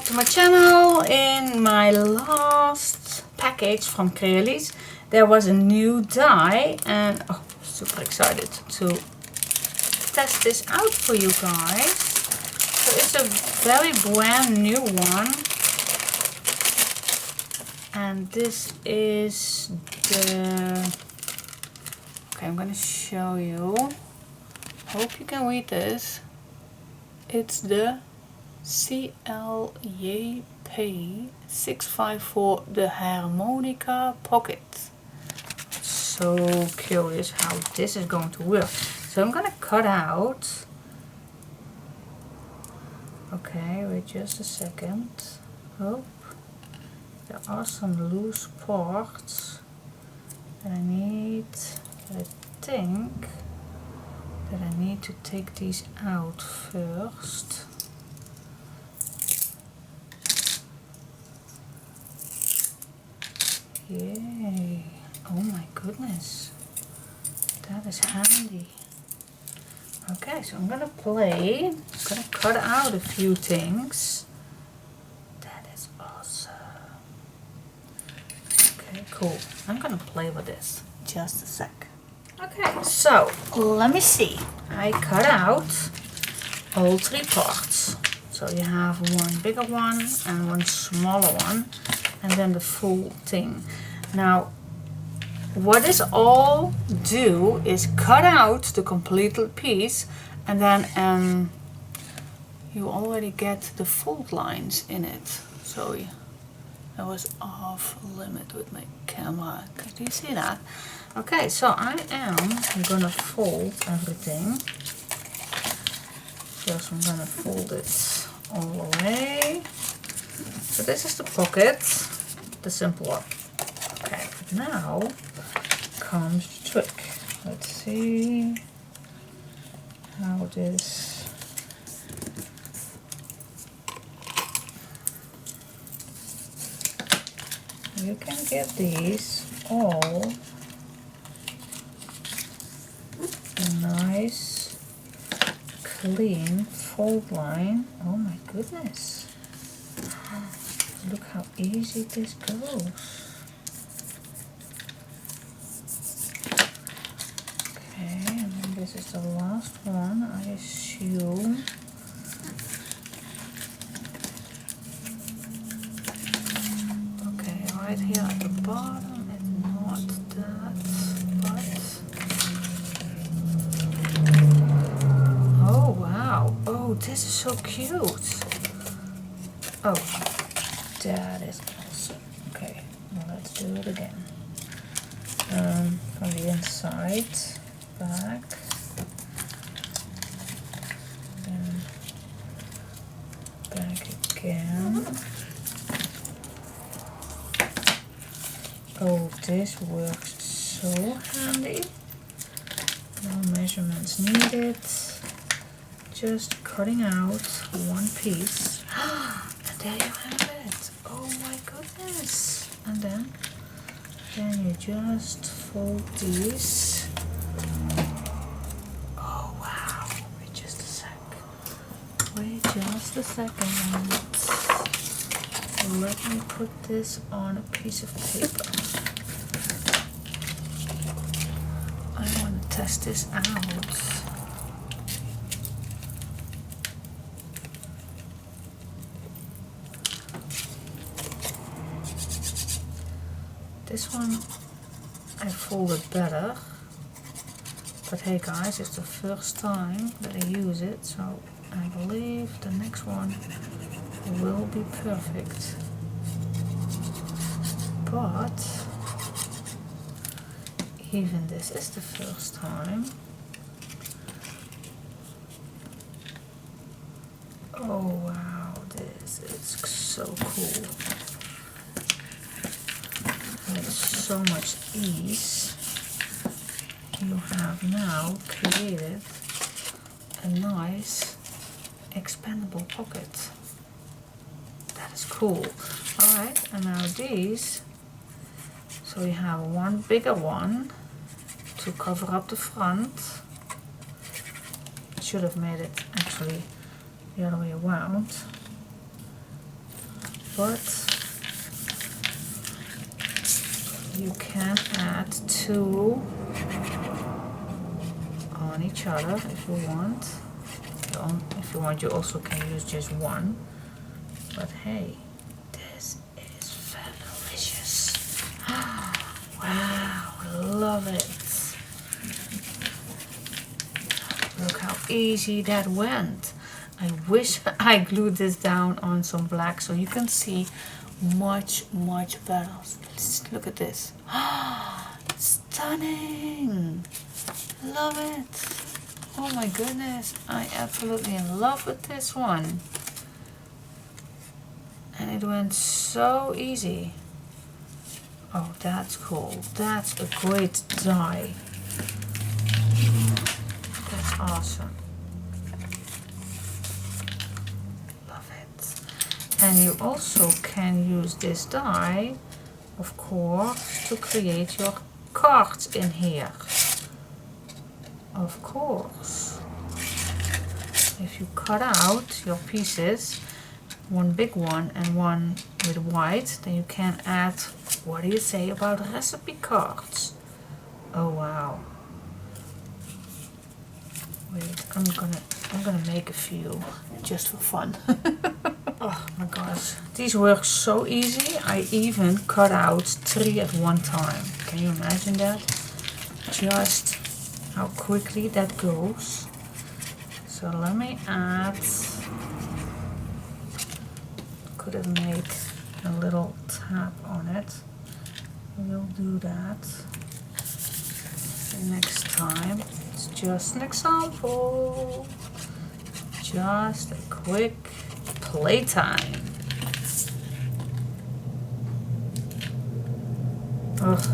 to my channel. In my last package from Crealies there was a new die and super excited to test this out for you guys. So it's a very brand new one, and this is the, okay, I'm gonna show you, hope you can read this. It's the CLJP 654, the harmonica pocket. So curious how this is going to work. So I'm gonna cut out, okay, wait just a second. Oh, there are some loose parts that I need, I think that I need to take these out first. Yay! Oh my goodness, that is handy. Okay, so I'm gonna cut out a few things. That is awesome. Okay, cool. I'm gonna play with this. Just a sec. Okay, so let me see. I cut out all three parts. So you have one bigger one and one smaller one, and then the full thing. Now, what this all do is cut out the completed piece, and then you already get the fold lines in it. So I was off limit with my camera. Do you see that? Okay, so I am gonna fold everything. First I'm gonna fold it all the way. So this is the pocket, the simple one. Okay, now comes the trick. Let's see how this, you can get these all a nice clean fold line. Oh my goodness, look how easy this goes. This is the last one, I assume. Okay, right here at the bottom, it's not that, but... Oh, wow. Oh, this is so cute. Oh, that is awesome. Okay, now let's do it again. From the inside, back. Back again. Oh, this works so handy. No measurements needed. Just cutting out one piece. And there you have it. Oh my goodness. And then you just fold these. Oh wow. Wait just a sec. Wait just a second. Let me put this on a piece of paper. I want to test this out. This one I folded better. But hey guys, it's the first time that I use it, so I believe the next one will be perfect. But even this is the first time. Oh wow, this is so cool. With so much ease, you have now created a nice expandable pocket. That is cool. Alright, and now these, so you have one bigger one to cover up the front. Should have made it actually the other way around. but you can add 2 on each other if you want. If you want, you also can use just 1. But hey, this is delicious. Wow, I love it. Look how easy that went. I wish I glued this down on some black so you can see much better. Let's look at this. Stunning. Love it. Oh my goodness, I absolutely in love with this one. And it went so easy. Oh, that's cool. That's a great die. That's awesome. Love it. And you also can use this die, of course, to create your cards in here. Of course. If you cut out your pieces, one big one and one with white, then you can add, what do you say about recipe cards? Oh wow. Wait, I'm gonna make a few just for fun. Oh my gosh, these work so easy. I even cut out 3 at one time. Can you imagine that? Just how quickly that goes. So let me add, could have made a little tab on it. We'll do that next time. It's just an example. Just a quick playtime. Ugh. So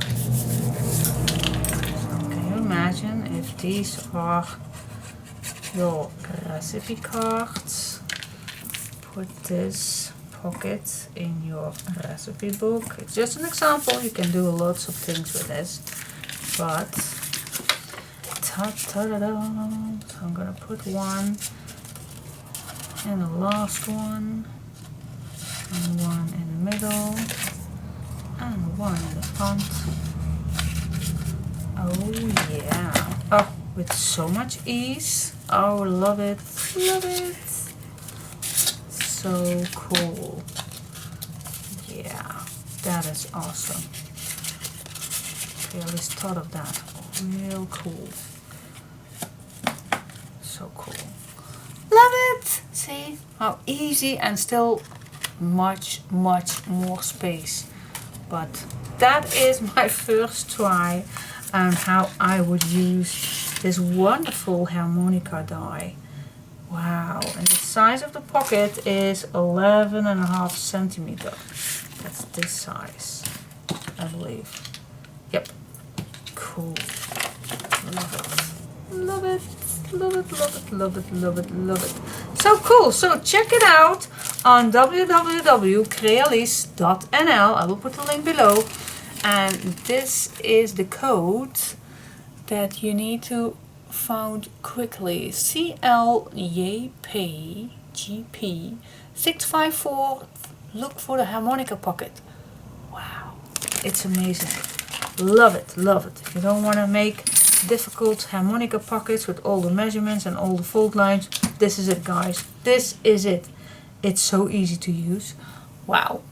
can you imagine if these are your recipe cards? Put this pocket in your recipe book. It's just an example. You can do lots of things with this, but ta-da-da-da. So I'm gonna put one and the last one, and one in the middle, and one in the front. Oh yeah. Oh, with so much ease. Oh, love it. Love it. So cool. Yeah, that is awesome. Okay, I just thought of that. Real cool. So cool. Love it! See how easy and still much more space. But that is my first try on how I would use this wonderful harmonica die. Wow, and the size of the pocket is 11.5 centimeter. That's this size, I believe. Yep. Cool. Love it. Love it. Love it, love it, love it, love it, love it. So cool. So check it out on www.crealies.nl. I will put the link below. And this is the code that you need to find quickly. CLJPGP 654. Look for the harmonica pocket. Wow. It's amazing. Love it, love it. If you don't want to make difficult harmonica pockets with all the measurements and all the fold lines, this is it, guys. This is it. It's so easy to use. Wow.